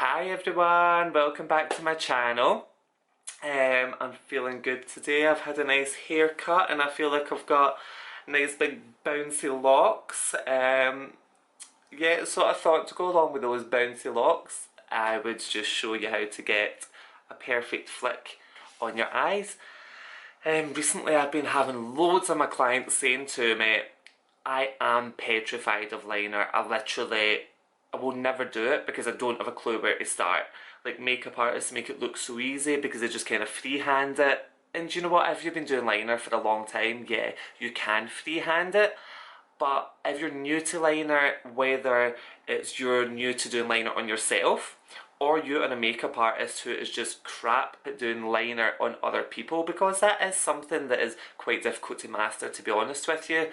Hi everyone, welcome back to my channel. I'm feeling good today. I've had a nice haircut and I feel like I've got nice big bouncy locks. Yeah, so I thought to go along with those bouncy locks, I would just show you how to get a perfect flick on your eyes. Recently I've been having loads of my clients saying to me, I am petrified of liner. I will never do it because I don't have a clue where to start. Like, makeup artists make it look so easy because they just kind of freehand it. And do you know what? If you've been doing liner for a long time, yeah, you can freehand it. But if you're new to liner, whether it's you're new to doing liner on yourself, or you are a makeup artist who is just crap at doing liner on other people, because that is something that is quite difficult to master, to be honest with you.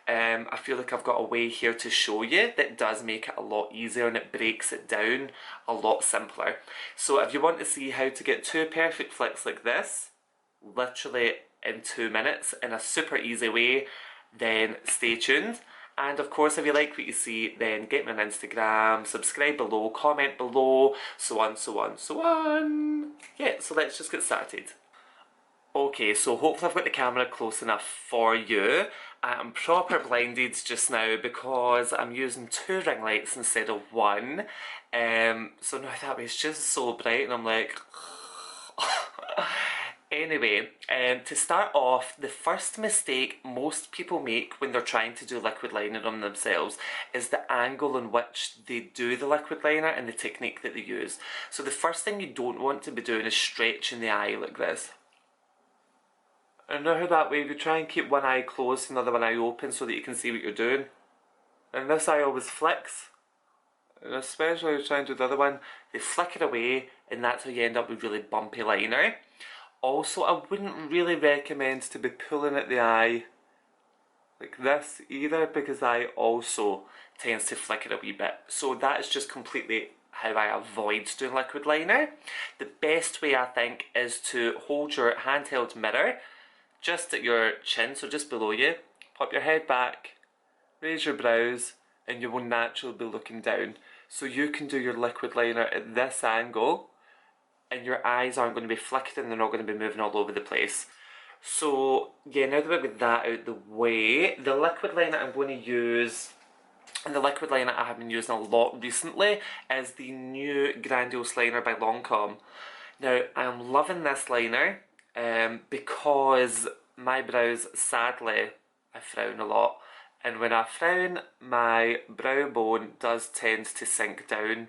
I feel like I've got a way here to show you that does make it a lot easier and it breaks it down a lot simpler. So if you want to see how to get two perfect flicks like this, literally in 2 minutes in a super easy way, then stay tuned. And of course, if you like what you see, then get me on Instagram, subscribe below, comment below, so on, so on, so on. Yeah, so let's just get started. Okay, so hopefully I've got the camera close enough for you. I'm proper blinded just now because I'm using 2 ring lights instead of 1. So now that way it's just so bright and I'm like... Anyway, to start off, the first mistake most people make when they're trying to do liquid liner on themselves is the angle in which they do the liquid liner and the technique that they use. So the first thing you don't want to be doing is stretching the eye like this. And now that way you try and keep one eye closed and the other one eye open so that you can see what you're doing. And this eye always flicks. And especially when you're trying to do the other one, they flicker away and that's how you end up with really bumpy liner. Also, I wouldn't really recommend to be pulling at the eye like this either, because the eye also tends to flicker a wee bit. So that is just completely how I avoid doing liquid liner. The best way, I think, is to hold your handheld mirror just at your chin, so just below you, pop your head back, raise your brows, and you will naturally be looking down. So you can do your liquid liner at this angle, and your eyes aren't going to be flickering, they're not going to be moving all over the place. So yeah, now that we've got that out the way, the liquid liner I'm going to use, and the liquid liner I have been using a lot recently, is the new Grandiose liner by LANCOME. Now, I'm loving this liner because my brows, sadly, I frown a lot. And when I frown, my brow bone does tend to sink down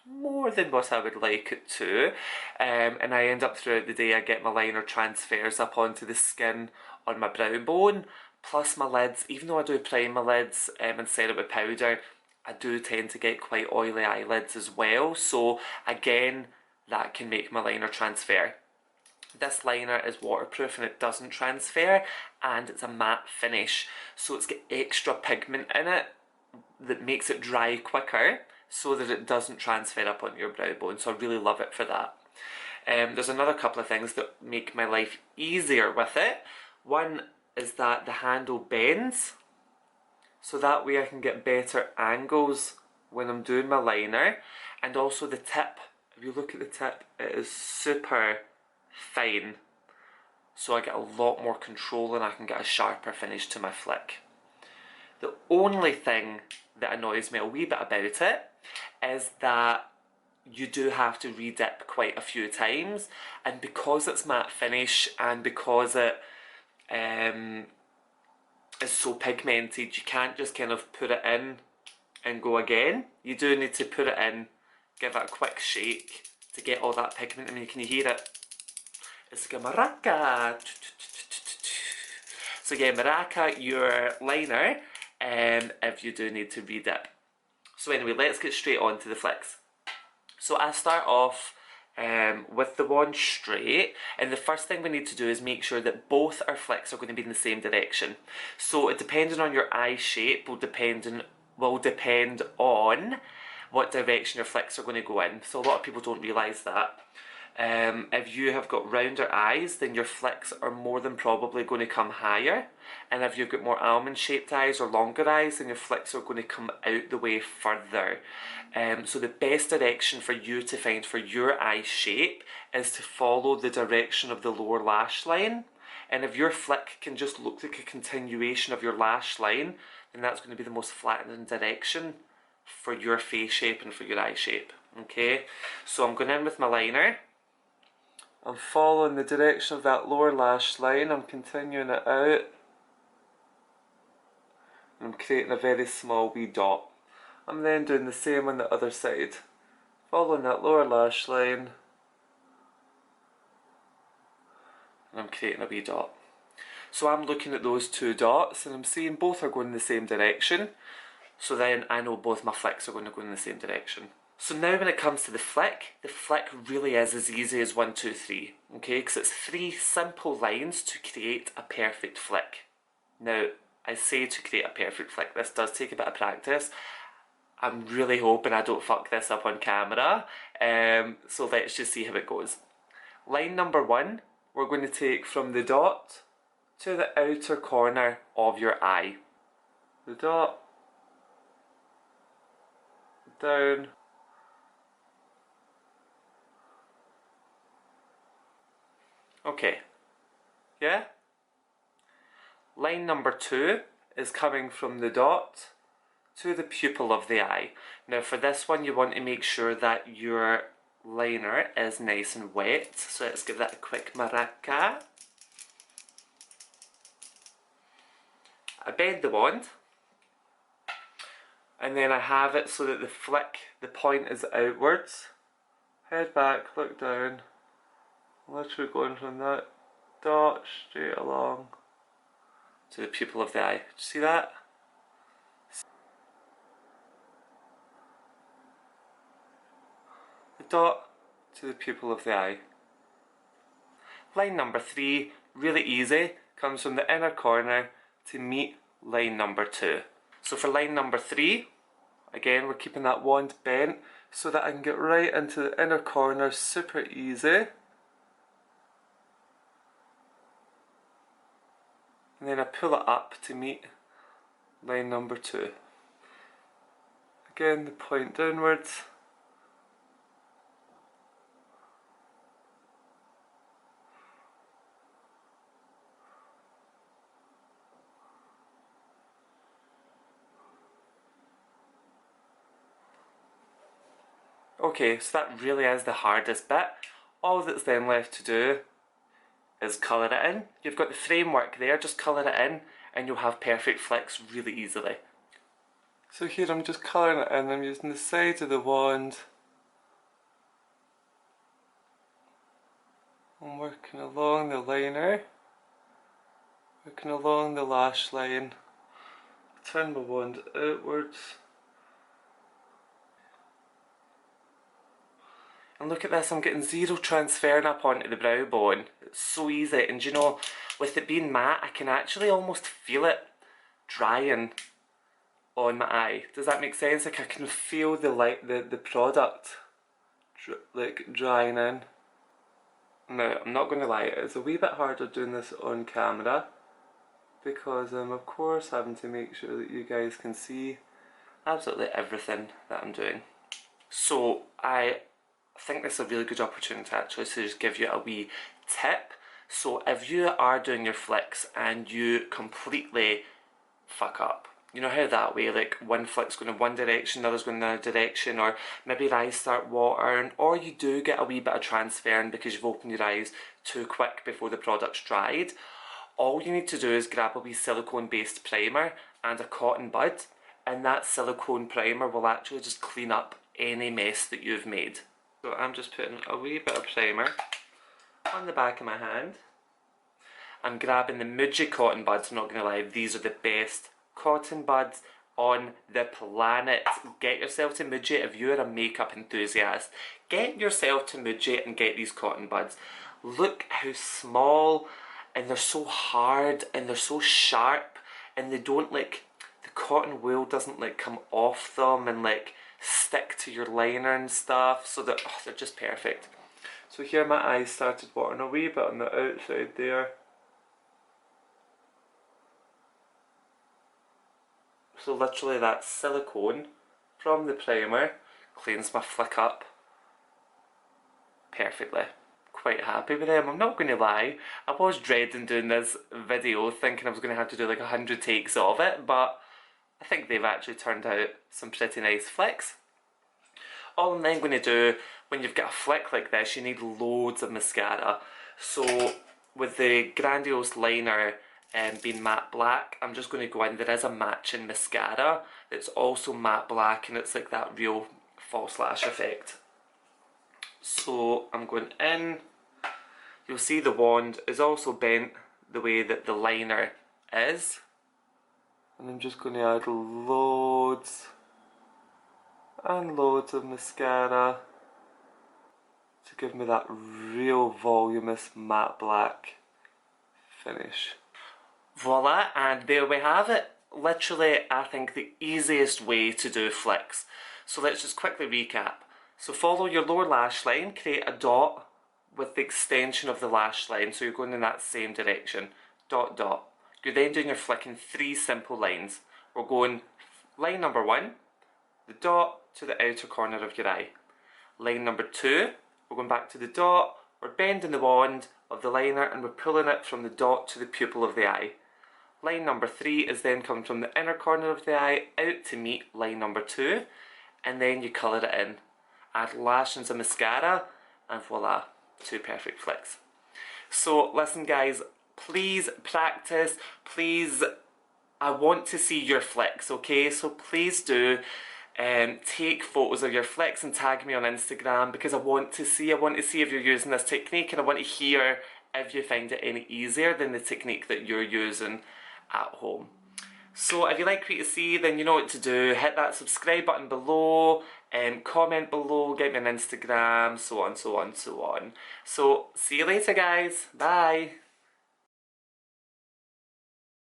more than what I would like it to, and I end up throughout the day I get my liner transfers up onto the skin on my brow bone, plus my lids. Even though I do prime my lids and set it with powder, I do tend to get quite oily eyelids as well, so again that can make my liner transfer. This liner is waterproof and it doesn't transfer, and it's a matte finish, so it's got extra pigment in it that makes it dry quicker, so that it doesn't transfer up onto your brow bone, so I really love it for that. There's another couple of things that make my life easier with it. One is that the handle bends, so that way I can get better angles when I'm doing my liner. And also the tip, if you look at the tip, it is super fine, so I get a lot more control and I can get a sharper finish to my flick. The only thing that annoys me a wee bit about it is that you do have to redip quite a few times, and because it's matte finish and because it is so pigmented, you can't just kind of put it in and go again. You do need to put it in, give it a quick shake to get all that pigment. I mean, can you hear it? It's like a maraca. So yeah, maraca your liner if you do need to redip. So anyway, let's get straight on to the flicks. So I start off with the wand straight, and the first thing we need to do is make sure that both our flicks are going to be in the same direction. So it, depending on your eye shape, will depend on what direction your flicks are going to go in. So a lot of people don't realise that. If you have got rounder eyes, then your flicks are more than probably going to come higher. And if you've got more almond shaped eyes or longer eyes, then your flicks are going to come out the way further. So the best direction for you to find for your eye shape is to follow the direction of the lower lash line. And if your flick can just look like a continuation of your lash line, then that's going to be the most flattening direction for your face shape and for your eye shape. Okay, so I'm going in with my liner. I'm following the direction of that lower lash line. I'm continuing it out. And I'm creating a very small wee dot. I'm then doing the same on the other side. Following that lower lash line. And I'm creating a wee dot. So I'm looking at those two dots and I'm seeing both are going in the same direction. So then I know both my flicks are going to go in the same direction. So now when it comes to the flick really is as easy as 1, 2, 3. Okay, because it's 3 simple lines to create a perfect flick. Now, I say to create a perfect flick, this does take a bit of practice. I'm really hoping I don't fuck this up on camera. So let's just see how it goes. Line number 1, we're going to take from the dot to the outer corner of your eye. The dot, down, okay, yeah? Line number 2 is coming from the dot to the pupil of the eye. Now for this one you want to make sure that your liner is nice and wet, so let's give that a quick maraca. I bend the wand and then I have it so that the flick, the point is outwards. Head back, look down, literally going from that dot straight along to the pupil of the eye. Did you see that? The dot to the pupil of the eye. Line number 3, really easy, comes from the inner corner to meet line number 2. So for line number 3, again we're keeping that wand bent so that I can get right into the inner corner super easy. And then I pull it up to meet line number 2. Again, the point downwards. Okay, so that really is the hardest bit. All that's then left to do is colour it in. You've got the framework there, just colour it in and you'll have perfect flicks really easily. So here I'm just colouring it in, I'm using the side of the wand. I'm working along the liner, working along the lash line. Turn my wand outwards. And look at this, I'm getting zero transferring up onto the brow bone. It's so easy, and you know, with it being matte, I can actually almost feel it drying on my eye. Does that make sense? Like I can feel the product like drying in. Now, I'm not going to lie, it's a wee bit harder doing this on camera because I'm of course having to make sure that you guys can see absolutely everything that I'm doing. So I think this is a really good opportunity actually to just give you a wee tip. So if you are doing your flicks and you completely fuck up, you know how that way, like one flick's going in one direction, the other's going in another direction, or maybe your eyes start watering, or you do get a wee bit of transferring because you've opened your eyes too quick before the product's dried, all you need to do is grab a wee silicone based primer and a cotton bud, and that silicone primer will actually just clean up any mess that you've made. So I'm just putting a wee bit of primer on the back of my hand. I'm grabbing the Muji cotton buds, I'm not going to lie, these are the best cotton buds on the planet. Get yourself to Muji if you're a makeup enthusiast. Get yourself to Muji and get these cotton buds. Look how small, and they're so hard and they're so sharp, and they don't like, the cotton wool doesn't like come off them and like stick to your liner and stuff, so they're just perfect. So here my eyes started watering a wee bit on the outside there. So literally that silicone from the primer cleans my flick up perfectly. Quite happy with them, I'm not going to lie. I was dreading doing this video, thinking I was going to have to do like 100 takes of it, but I think they've actually turned out some pretty nice flicks. All I'm then going to do, when you've got a flick like this, you need loads of mascara. So with the Grandiose liner being matte black, I'm just going to go in. There is a matching mascara that's also matte black, and it's like that real false lash effect. So I'm going in. You'll see the wand is also bent the way that the liner is. And I'm just going to add loads and loads of mascara to give me that real voluminous matte black finish. Voila, and there we have it. Literally, I think the easiest way to do flicks. So let's just quickly recap. So follow your lower lash line, create a dot with the extension of the lash line, so you're going in that same direction. Dot, dot. You're then doing your flick in 3 simple lines. We're going line number 1, the dot to the outer corner of your eye. Line number 2, we're going back to the dot, we're bending the wand of the liner and we're pulling it from the dot to the pupil of the eye. Line number 3 is then coming from the inner corner of the eye out to meet line number 2, and then you colour it in. Add lashes of mascara, and voila, 2 perfect flicks. So listen guys, please practice, please, I want to see your flicks, okay? So please do take photos of your flicks and tag me on Instagram, because I want to see if you're using this technique, and I want to hear if you find it any easier than the technique that you're using at home. So if you like what you see, then you know what to do. Hit that subscribe button below, comment below, get me on Instagram, so on, so on, so on. So see you later guys, bye!